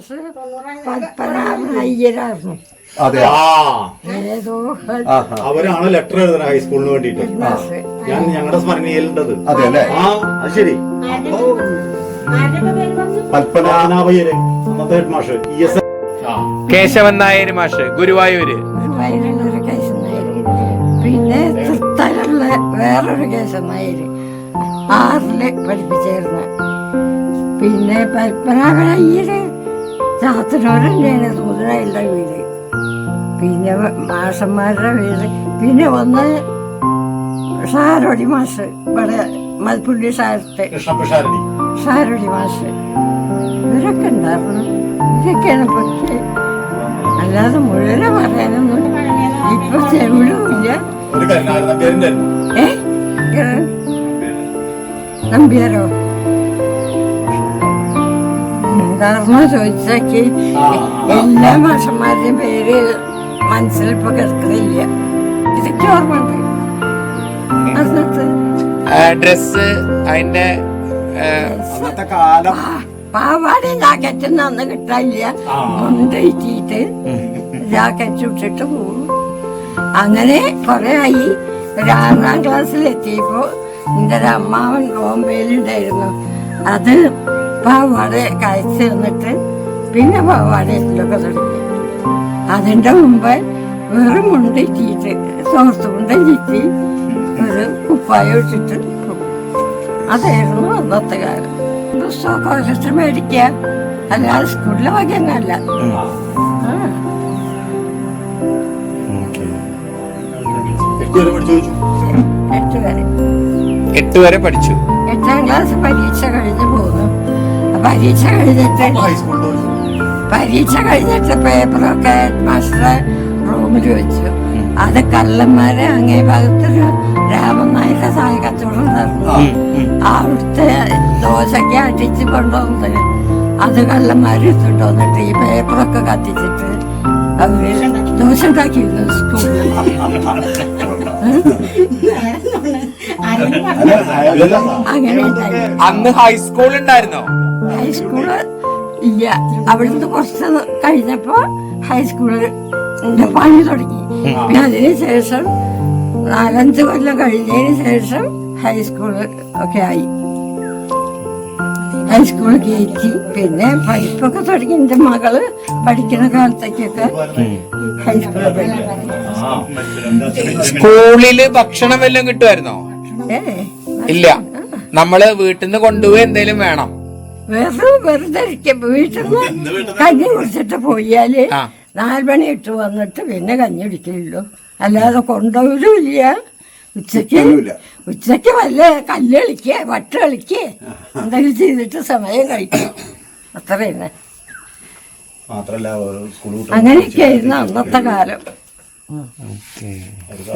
മാഷ് പത്മനാഭയ്യരായിരുന്നു. അവരാണ് ലെറ്റർ എഴുതുന്നത് ഹൈസ്കൂളിന് വേണ്ടിട്ട്. ഞാൻ ഞങ്ങളുടെ സ്മരണയിലുണ്ടത്. അതെ അല്ലേ? അത് ശരി. പത്മനാഭയ്യര് അന്നത്തെ ഹെഡ് മാഷ് കേശവൻ നായർ മാഷ് ഗുരുവായൂര്. ഗുരുവായൂരുള്ളൊരു കേശവൻ നായർ. പിന്നെ തൃത്തലുള്ള വേറൊരു കേശവൻ നായർ 6 പഠിപ്പിച്ചായിരുന്നു. പിന്നെ പത്മനാഭയ്യര് ചാത്തനൂരന്നെയാണ് സൂചനയുടെ വീട്. പിന്നെ മാഷന്മാരുടെ വീട്. പിന്നെ ഒന്ന് ഷാരോടി മാഷ് ഇവിടെ മൽപ്പുള്ളി ഷാരോടി മാഷ്. ഇവരൊക്കെ ഉണ്ടായിരുന്നു. ഇതൊക്കെയാണ് പക്ഷേ അല്ലാതെ മുഴുവനെ പറയാനൊന്നും ഇപ്പൊ ചെവിടുമില്ല. നമ്പ്യാരോ എന്താണെന്ന് ചോദിച്ചാക്കി എല്ലാ മാഷന്മാരുടെയും പേര് മനസ്സിലിപ്പോ കിടക്കുന്നില്ല. ഇതൊക്കെ ഓർമ്മയുണ്ട്. ഡ്രസ് അതിന്റെ പാവാടയും ജാക്കറ്റും അന്ന് കിട്ടാനില്ല. കൊണ്ടിട്ട് ജാക്കറ്റ് ഇട്ടിട്ട് പോകും. അങ്ങനെ കൊറേ ആയി. ഒരു 6ാം ക്ലാസ്സിലെത്തിയപ്പോ എന്റെ ഒരു അമ്മാവൻ ബോംബെയിലുണ്ടായിരുന്നു. അത് പാവാട കഴിച്ച് തന്നിട്ട് പിന്നെ പാവാടയിലൊക്കെ തുടങ്ങി. അതിന്റെ മുമ്പ് വെറും മുണ്ടിട്ട് സോർത്ത് കൊണ്ടിട്ട് ഒരു കുപ്പായം ഇട്ടിട്ട് പോകും. അതായിരുന്നു അന്നത്തെ കാലം. പുസ്തകമൊക്കെ മേടിക്കുക, അല്ലാതെ സ്കൂളിലെ വകയൊന്നല്ല. 8 വരെ പഠിച്ചു. 8ാം ക്ലാസ് പരീക്ഷ കഴിഞ്ഞ് പോന്നു. പരീക്ഷ കഴിഞ്ഞിട്ട് പേപ്പറൊക്കെ മാസ്റ്ററെ റൂമിൽ വെച്ചു. അത് കള്ളന്മാരെ അങ്ങേ ഭാഗത്തൊരു രാമൻ നായരുടെ സായ കച്ചവടം നടന്നു. അവിടുത്തെ ദോശയ്ക്ക് അടിച്ച് കൊണ്ടുവന്നത് അത് കള്ളന്മാര് എടുത്തുകൊണ്ടുവന്നിട്ട് ഈ പേപ്പറൊക്കെ കത്തിച്ചിട്ട് അവര് ദോശ ഉണ്ടാക്കിയിരുന്നു സ്കൂളിൽ. അങ്ങനെ അന്ന് ഹൈസ്കൂൾ ഉണ്ടായിരുന്നോ? ഹൈസ്കൂള് ഇല്ല. അവിടുന്ന് കുറച്ച് കഴിഞ്ഞപ്പോ ഹൈസ്കൂള് പണി തുടങ്ങി. പിന്നെ അതിനുശേഷം 4-5 കൊല്ലം കഴിഞ്ഞതിന് ശേഷം ഹൈസ്കൂള് ഒക്കെ ആയി. ഹൈസ്കൂൾ കയറ്റി. പിന്നെ പഠിപ്പൊക്കെ തുടങ്ങി. എന്റെ മകള് പഠിക്കുന്ന കാലത്തേക്കൊക്കെ ഹൈസ്കൂളിൽ പഠിക്കും. സ്കൂളില് ഭക്ഷണം വല്ലതും കിട്ടുമായിരുന്നോ? ഇല്ല, നമ്മള് വീട്ടിൽ നിന്ന് കൊണ്ടുപോയി എന്തേലും വേണം. വെറുതെ വീട്ടിൽ നിന്ന് കഞ്ഞി കുടിച്ചിട്ട് പോയാല് 4 മണി ഇട്ട് വന്നിട്ട് പിന്നെ കഞ്ഞി കുടിക്കില്ലല്ലോ. അല്ലാതെ കൊണ്ടുപോയില്ല. ഉച്ചക്ക് വല്ല കല്ല് കളിക്കുക, വട്ട് കളിക്കുക, എന്തെങ്കിലും ചെയ്തിട്ട് സമയം കഴിക്കും. അത്ര തന്നെ. അങ്ങനെയൊക്കെയായിരുന്നു അന്നത്തെ കാലം.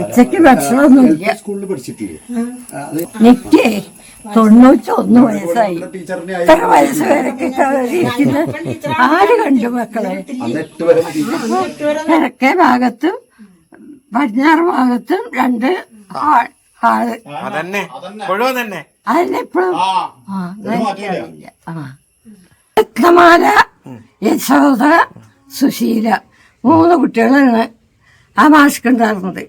ഉച്ചക്ക് ഭക്ഷണമൊന്നുമില്ല. എനിക്ക് 91 വയസ്സായി. ഇത്ര വയസ്സ് വരൊക്കെ ആര് കണ്ടു മക്കളെ? കിഴക്കേ ഭാഗത്തും പടിഞ്ഞാറ് ഭാഗത്തും 2 ഹാള്. അതന്നെ ഇപ്പോഴും രത്നമാല, യശോദ, സുശീല 3 കുട്ടികളാണ് ആ മാഷ്ക്കുണ്ടായിരുന്നത്.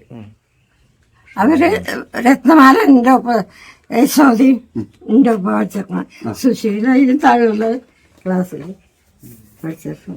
അവര് രത്നമാല എൻ്റെ ഒപ്പം, യശോദയും എൻ്റെ ഒപ്പം പഠിച്ചിരുന്നു. സുശീല ഇതിന് താഴെയുള്ള ക്ലാസ്സിൽ പഠിച്ചിരുന്നു.